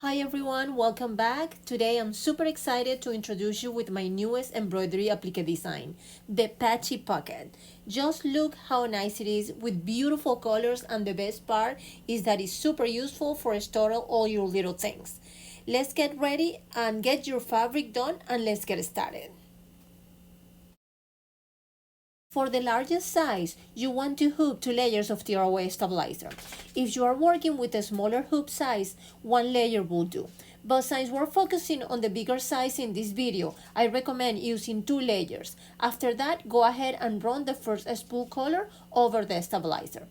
Hi everyone, welcome back. Today I'm super excited to introduce you with my newest embroidery applique design, the Patchie Pocket. Just look how nice it is with beautiful colors, and the best part is that it's super useful for storing all your little things. Let's get ready and get your fabric done, and let's get started. For the largest size, you want to hoop 2 layers of tearaway stabilizer. If you are working with a smaller hoop size, 1 layer will do. But since we're focusing on the bigger size in this video, I recommend using 2 layers. After that, go ahead and run the first spool color over the stabilizer.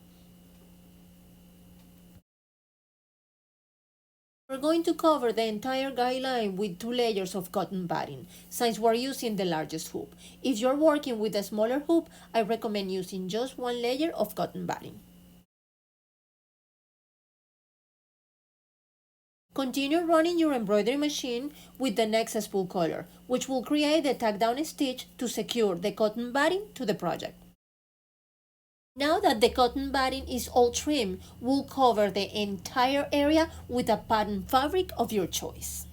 We're going to cover the entire guideline with 2 layers of cotton batting, since we're using the largest hoop. If you're working with a smaller hoop, I recommend using just 1 layer of cotton batting. Continue running your embroidery machine with the next spool color, which will create the tack down stitch to secure the cotton batting to the project. Now that the cotton batting is all trimmed, we'll cover the entire area with a pattern fabric of your choice.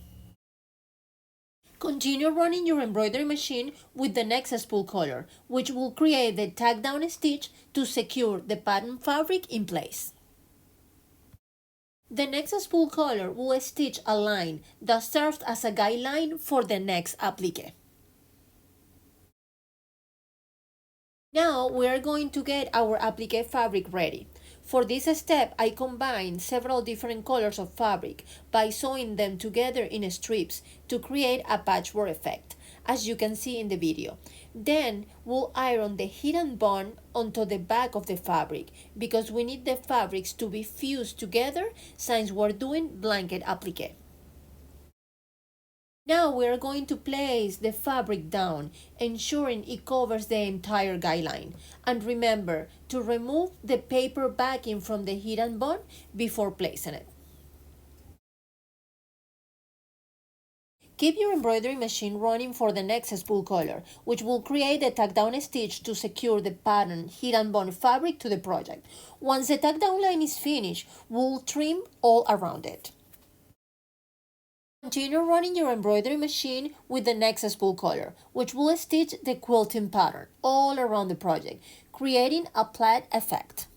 Continue running your embroidery machine with the next spool color, which will create the tack down stitch to secure the pattern fabric in place. The next spool color will stitch a line that serves as a guideline for the next applique. Now we are going to get our applique fabric ready. For this step, I combine several different colors of fabric by sewing them together in strips to create a patchwork effect, as you can see in the video. Then we'll iron the hidden bond onto the back of the fabric because we need the fabrics to be fused together since we're doing blanket applique. Now we are going to place the fabric down, ensuring it covers the entire guideline. And remember to remove the paper backing from the hidden bond before placing it. Keep your embroidery machine running for the next spool color, which will create the tack down stitch to secure the pattern hidden bond fabric to the project. Once the tack down line is finished, we'll trim all around it. Continue running your embroidery machine with the next spool color, which will stitch the quilting pattern all around the project, creating a plaid effect.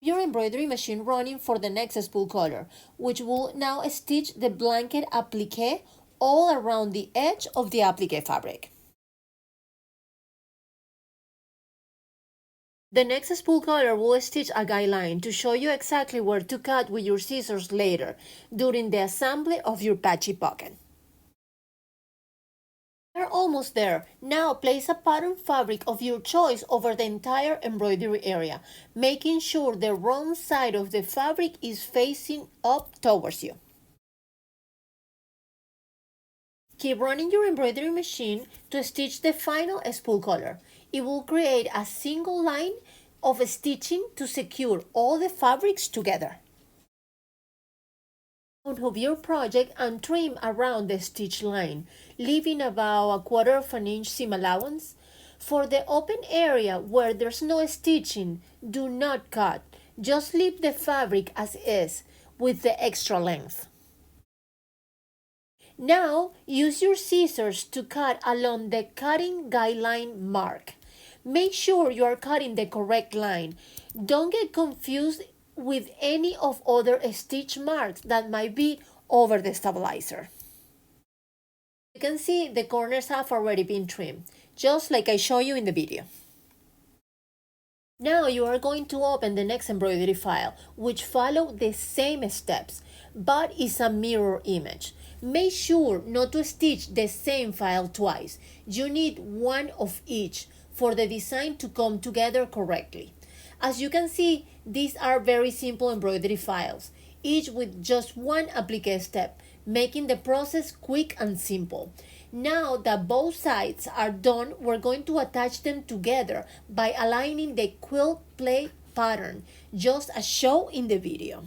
Your embroidery machine running for the next spool color, which will now stitch the blanket applique all around the edge of the applique fabric. The next spool color will stitch a guideline to show you exactly where to cut with your scissors later during the assembly of your Patchie Pocket. We're almost there. Now place a pattern fabric of your choice over the entire embroidery area, making sure the wrong side of the fabric is facing up towards you. Keep running your embroidery machine to stitch the final spool color. It will create a single line of stitching to secure all the fabrics together. Of your project and trim around the stitch line, leaving about 1/4 of an inch seam allowance. For the open area where there's no stitching, do not cut. Just leave the fabric as is with the extra length. Now use your scissors to cut along the cutting guideline mark. Make sure you are cutting the correct line. Don't get confused with any of other stitch marks that might be over the stabilizer. You can see the corners have already been trimmed, just like I showed you in the video. Now you are going to open the next embroidery file, which follow the same steps, but is a mirror image. Make sure not to stitch the same file twice. You need one of each for the design to come together correctly. As you can see, these are very simple embroidery files, each with just one applique step, making the process quick and simple. Now that both sides are done, we're going to attach them together by aligning the quilt plate pattern, just as shown in the video.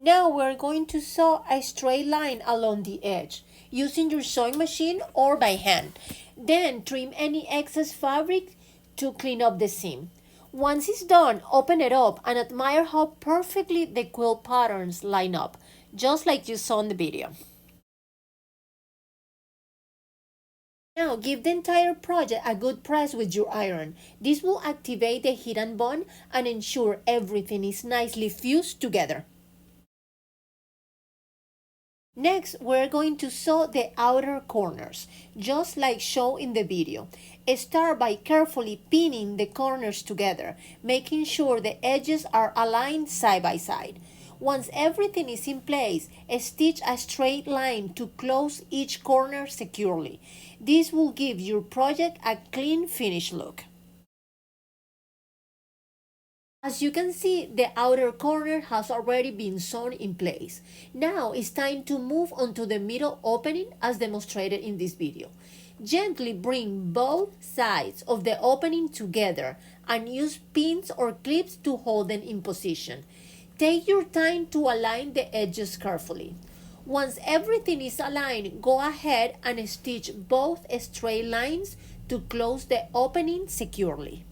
Now we're going to sew a straight line along the edge, using your sewing machine or by hand. Then trim any excess fabric to clean up the seam. Once it's done, open it up and admire how perfectly the quilt patterns line up, just like you saw in the video. Now give the entire project a good press with your iron. This will activate the heat and bond and ensure everything is nicely fused together. Next, we're going to sew the outer corners, just like shown in the video. Start by carefully pinning the corners together, making sure the edges are aligned side by side. Once everything is in place, stitch a straight line to close each corner securely. This will give your project a clean finished look. As you can see, the outer corner has already been sewn in place. Now it's time to move on to the middle opening as demonstrated in this video. Gently bring both sides of the opening together and use pins or clips to hold them in position. Take your time to align the edges carefully. Once everything is aligned, go ahead and stitch both straight lines to close the opening securely.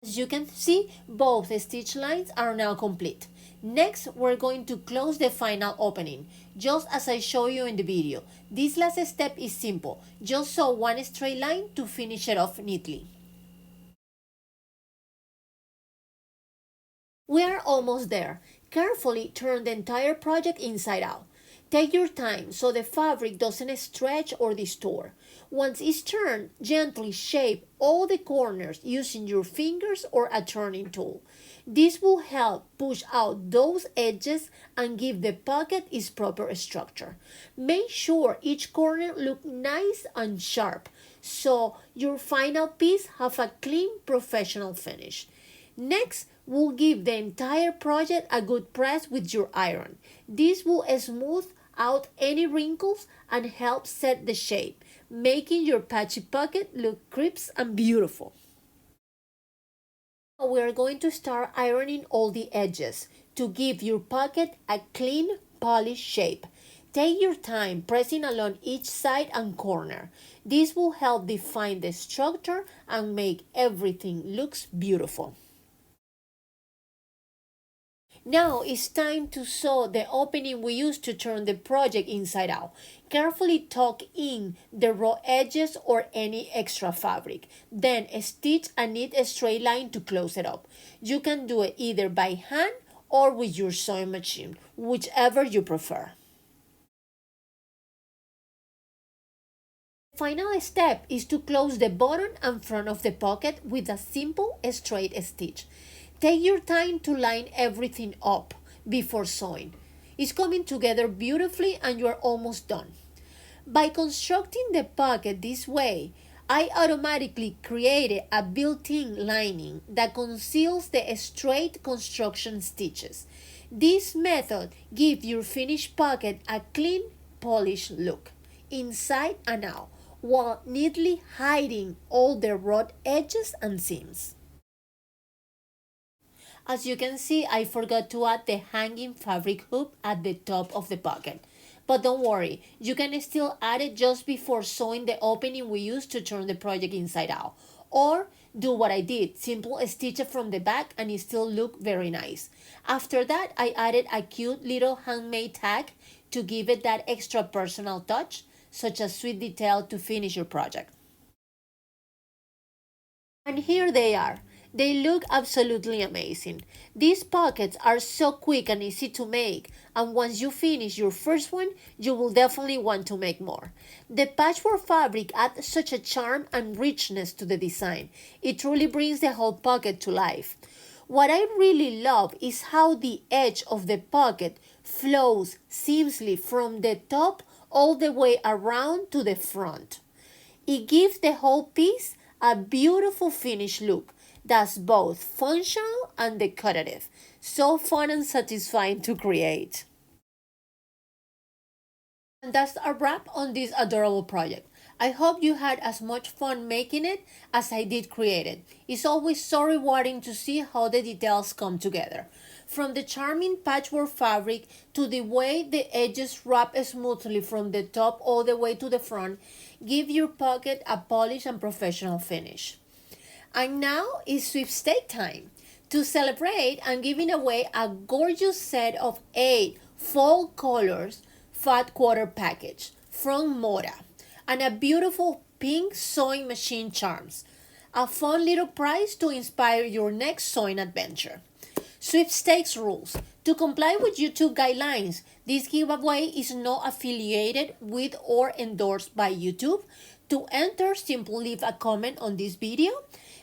As you can see, both stitch lines are now complete. Next, we're going to close the final opening, just as I show you in the video. This last step is simple. Just sew one straight line to finish it off neatly. We are almost there. Carefully turn the entire project inside out. Take your time so the fabric doesn't stretch or distort. Once it's turned, gently shape all the corners using your fingers or a turning tool. This will help push out those edges and give the pocket its proper structure. Make sure each corner looks nice and sharp so your final piece have a clean, professional finish. Next, we'll give the entire project a good press with your iron. This will smooth out any wrinkles and help set the shape, making your Patchie Pocket look crisp and beautiful. Now we are going to start ironing all the edges to give your pocket a clean, polished shape. Take your time pressing along each side and corner. This will help define the structure and make everything looks beautiful. Now it's time to sew the opening we used to turn the project inside out. Carefully tuck in the raw edges or any extra fabric. Then stitch a neat straight line to close it up. You can do it either by hand or with your sewing machine, whichever you prefer. The final step is to close the bottom and front of the pocket with a simple straight stitch. Take your time to line everything up before sewing. It's coming together beautifully and you are almost done. By constructing the pocket this way, I automatically created a built-in lining that conceals the straight construction stitches. This method gives your finished pocket a clean, polished look, inside and out, while neatly hiding all the raw edges and seams. As you can see, I forgot to add the hanging fabric hoop at the top of the pocket. But don't worry, you can still add it just before sewing the opening we used to turn the project inside out. Or do what I did, simple stitch it from the back and it still look very nice. After that, I added a cute little handmade tag to give it that extra personal touch, such as sweet detail to finish your project. And here they are. They look absolutely amazing. These pockets are so quick and easy to make, and once you finish your first one, you will definitely want to make more. The patchwork fabric adds such a charm and richness to the design. It truly brings the whole pocket to life. What I really love is how the edge of the pocket flows seamlessly from the top all the way around to the front. It gives the whole piece a beautiful finished look that's both functional and decorative. So fun and satisfying to create. And that's a wrap on this adorable project. I hope you had as much fun making it as I did create it. It's always so rewarding to see how the details come together. From the charming patchwork fabric to the way the edges wrap smoothly from the top all the way to the front, give your pocket a polished and professional finish. And now is sweepstake time. To celebrate, I'm giving away a gorgeous set of 8 fall colors fat quarter package from MODA and a beautiful pink sewing machine charms. A fun little prize to inspire your next sewing adventure. Sweepstakes rules. To comply with YouTube guidelines, this giveaway is not affiliated with or endorsed by YouTube. To enter, simply leave a comment on this video.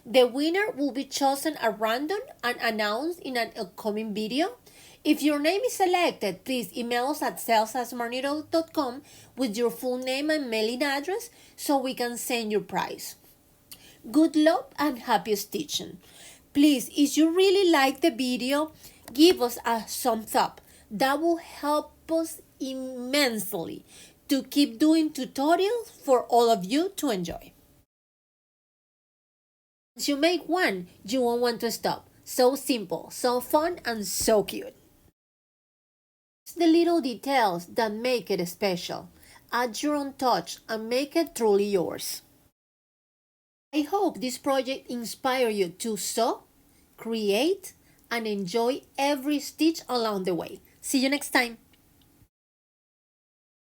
The winner will be chosen at random and announced in an upcoming video. If your name is selected, please email us at sales@smartneedle.com with your full name and mailing address so we can send your prize. Good luck and happy stitching. Please, if you really like the video, give us a thumbs up. That will help us immensely to keep doing tutorials for all of you to enjoy. Once you make one, you won't want to stop. So simple, so fun, and so cute. It's the little details that make it special. Add your own touch and make it truly yours. I hope this project inspires you to sew, create, and enjoy every stitch along the way. See you next time.